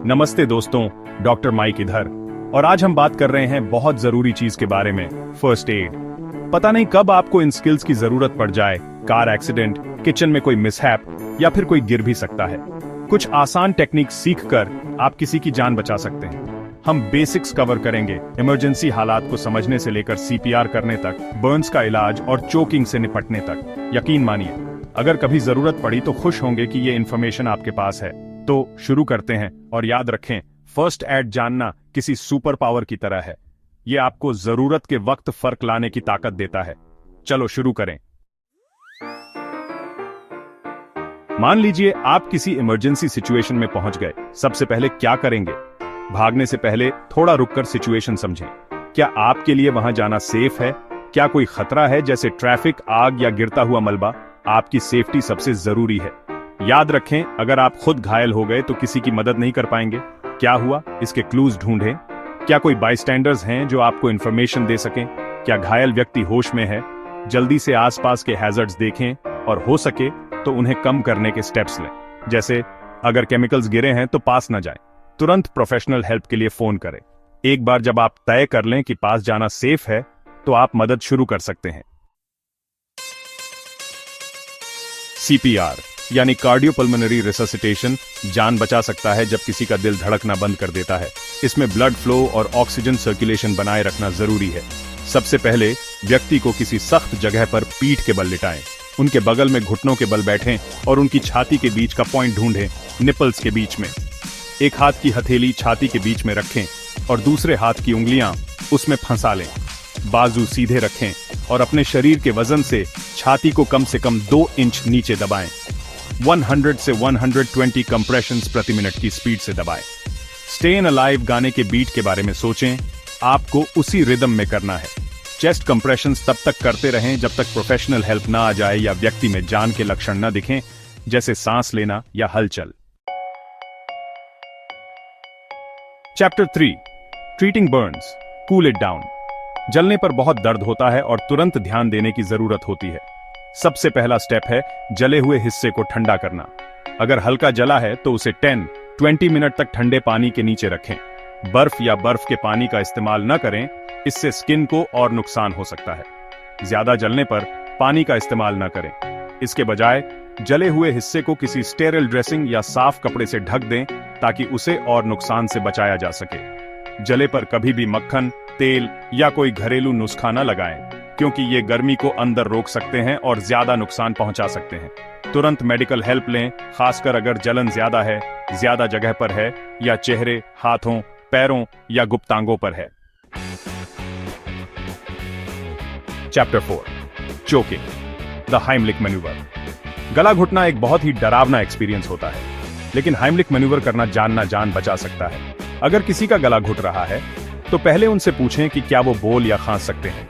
नमस्ते दोस्तों, doctor mic इधर। और आज हम बात कर रहे हैं बहुत जरूरी चीज के बारे में, फर्स्ट एड। पता नहीं कब आपको इन स्किल्स की जरूरत पड़ जाए। कार एक्सीडेंट, किचन में कोई मिसहैप या फिर कोई गिर भी सकता है। कुछ आसान टेक्निक सीखकर आप किसी की जान बचा सकते हैं। हम बेसिक्स कवर करेंगे, इमरजेंसी हालात को समझने से लेकर सीपीआर करने तक, बर्न्स का इलाज और चोकिंग से निपटने तक। यकीन मानिए, अगर कभी जरूरत पड़ी तो खुश होंगे कि ये इन्फॉर्मेशन आपके पास है। तो शुरू करते हैं, और याद रखें, फर्स्ट एड जानना किसी सुपर पावर की तरह है। ये आपको जरूरत के वक्त फर्क लाने की ताकत देता है। चलो शुरू करें। मान लीजिए आप किसी इमरजेंसी सिचुएशन में पहुंच गए। सबसे पहले क्या करेंगे? भागने से पहले थोड़ा रुककर सिचुएशन समझें। क्या आपके लिए वहां जाना सेफ है? क्या कोई खतरा है, जैसे ट्रैफिक, आग या गिरता हुआ मलबा? आपकी सेफ्टी सबसे जरूरी है। याद रखें, अगर आप खुद घायल हो गए तो किसी की मदद नहीं कर पाएंगे। क्या हुआ, इसके क्लूज ढूंढें। क्या कोई बाईस्टैंडर्स हैं जो आपको इंफॉर्मेशन दे सकें? क्या घायल व्यक्ति होश में है? जल्दी से आसपास के हैजर्ड्स देखें और हो सके तो उन्हें कम करने के स्टेप्स लें। जैसे अगर केमिकल्स गिरे हैं तो पास न जाएं। तुरंत प्रोफेशनल हेल्प के लिए फोन करें। एक बार जब आप तय कर लें कि पास जाना सेफ है, तो आप मदद शुरू कर सकते हैं। सीपीआर यानी कार्डियोपल्मोनरी रिससिटेशन जान बचा सकता है जब किसी का दिल धड़कना बंद कर देता है। इसमें ब्लड फ्लो और ऑक्सीजन सर्कुलेशन बनाए रखना जरूरी है। सबसे पहले व्यक्ति को किसी सख्त जगह पर पीठ के बल लिटाएं। उनके बगल में घुटनों के बल बैठें और उनकी छाती के बीच का पॉइंट ढूंढें, निपल्स के बीच में। एक हाथ की हथेली छाती के बीच में रखें और दूसरे हाथ की उंगलियां उसमें फंसा लें। बाजू सीधे रखें और अपने शरीर के वजन से छाती को कम से कम 2 इंच नीचे दबाएं। 100 से 120 कंप्रेशंस प्रति मिनट की स्पीड से दबाएं। स्टेन अलाइव गाने के बीट के बारे में सोचें। आपको उसी रिदम में करना है। चेस्ट कंप्रेशंस तब तक करते रहें जब तक प्रोफेशनल हेल्प ना आ जाए या व्यक्ति में जान के लक्षण न दिखें, जैसे सांस लेना या हलचल। Chapter 3, treating Burns, cool it down. जलने पर बहुत दर्द होता है और तुरंत ध्यान देने की जरूरत होती है। सबसे पहला स्टेप है जले हुए हिस्से को ठंडा करना। अगर हल्का जला है तो उसे 10-20 मिनट तक ठंडे पानी के नीचे रखें। बर्फ या बर्फ के पानी का इस्तेमाल न करें, इससे स्किन को और नुकसान हो सकता है। ज्यादा जलने पर पानी का इस्तेमाल न करें। इसके बजाय जले हुए हिस्से को किसी स्टेरिल ड्रेसिंग या साफ कपड़े से ढक दें ताकि उसे और नुकसान से बचाया जा सके। जले पर कभी भी मक्खन, तेल या कोई घरेलू नुस्खा न लगाएं, क्योंकि ये गर्मी को अंदर रोक सकते हैं और ज्यादा नुकसान पहुंचा सकते हैं। तुरंत मेडिकल हेल्प लें, खासकर अगर जलन ज्यादा है, ज्यादा जगह पर है या चेहरे, हाथों, पैरों या गुप्तांगों पर है। Chapter 4, choking, the Heimlich manoeuvre. गला घुटना एक बहुत ही डरावना एक्सपीरियंस होता है, लेकिन हाइमलिक मैन्यूवर करना जानना जान बचा सकता है। अगर किसी का गला घुट रहा है तो पहले उनसे पूछें कि क्या वो बोल या खांस सकते हैं।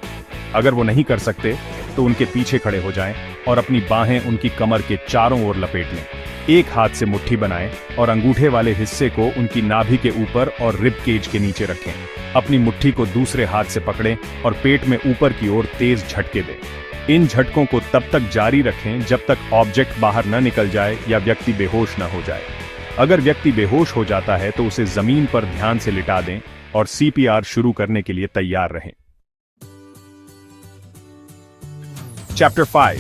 अगर वो नहीं कर सकते तो उनके पीछे खड़े हो जाएं और अपनी बाहें उनकी कमर के चारों ओर लपेट लें। एक हाथ से मुट्ठी बनाएं और अंगूठे वाले हिस्से को उनकी नाभि के ऊपर और रिब केज के नीचे रखें। अपनी मुट्ठी को दूसरे हाथ से पकड़ें और पेट में ऊपर की ओर तेज झटके दें। इन झटकों को तब तक जारी रखें जब तक ऑब्जेक्ट बाहर न निकल जाए या व्यक्ति बेहोश न हो जाए। अगर व्यक्ति बेहोश हो जाता है तो उसे जमीन पर ध्यान से लिटा दें और सीपीआर शुरू करने के लिए तैयार रहें। Chapter 5,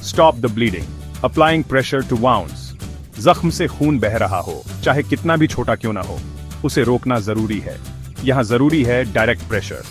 stop the bleeding, applying pressure to wounds. जख्म से खून बह रहा हो, चाहे कितना भी छोटा क्यों ना हो, उसे रोकना जरूरी है। यहां जरूरी है डायरेक्ट प्रेशर।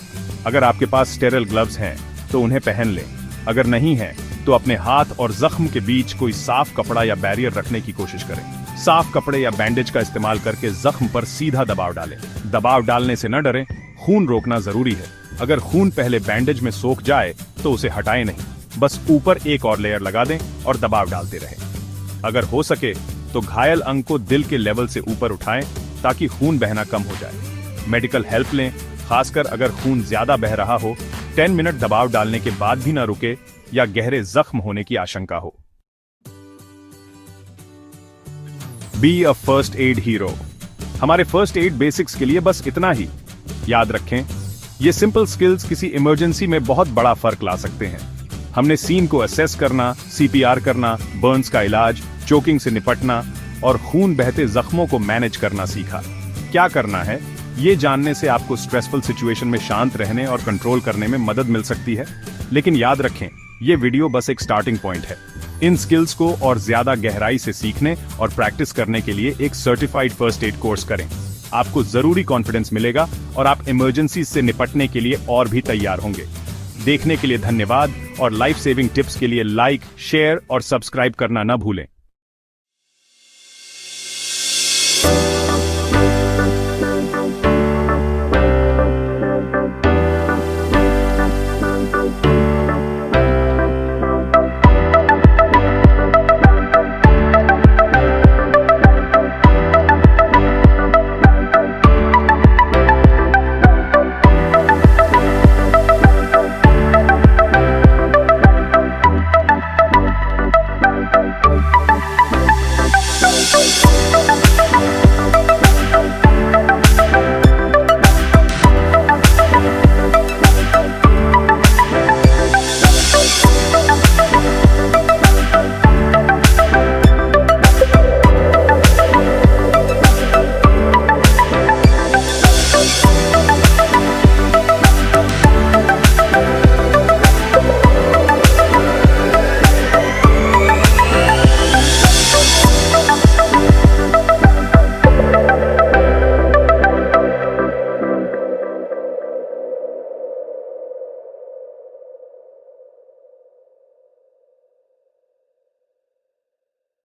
अगर आपके पास स्टेरिल ग्लव्स हैं तो उन्हें पहन लें। अगर नहीं है तो अपने हाथ और जख्म के बीच कोई साफ कपड़ा या बैरियर रखने की कोशिश करें। साफ कपड़े या बैंडेज का इस्तेमाल करके जख्म पर सीधा दबाव डालें। दबाव डालने से न डरें, खून रोकना जरूरी है। अगर खून पहले बैंडेज में सोख जाए तो उसे हटाएं नहीं, बस ऊपर एक और लेयर लगा दें और दबाव डालते रहें। अगर हो सके तो घायल अंग को दिल के लेवल से ऊपर उठाएं ताकि खून बहना कम हो जाए। मेडिकल हेल्प लें, खासकर अगर खून ज्यादा बह रहा हो। 10 मिनट दबाव डालने के बाद भी न रुके या गहरे जख्म होने की आशंका हो। Be a first aid hero. हमारे फर्स्ट एड बेसिक्स के लिए बस इतना ही। याद रखें, ये सिंपल स्किल्स किसी इमरजेंसी में बहुत बड़ा फर्क ला सकते हैं। हमने सीन को असेस करना, सीपीआर करना, बर्न्स का इलाज, चोकिंग से निपटना और खून बहते जख्मों को मैनेज करना सीखा। क्या करना है, ये जानने से आपको स्ट्रेसफुल सिचुएशन में शांत रहने और कंट्रोल करने में मदद मिल सकती है। लेकिन याद रखें, ये वीडियो बस एक स्टार्टिंग पॉइंट है। इन स्किल्स को और ज्यादा गहराई से सीखने और प्रैक्टिस करने के लिए एक सर्टिफाइड फर्स्ट एड कोर्स करें। आपको जरूरी कॉन्फिडेंस मिलेगा और आप इमरजेंसी से निपटने के लिए और भी तैयार होंगे। देखने के लिए धन्यवाद और लाइफ सेविंग टिप्स के लिए लाइक, शेयर और सब्सक्राइब करना न भूलें।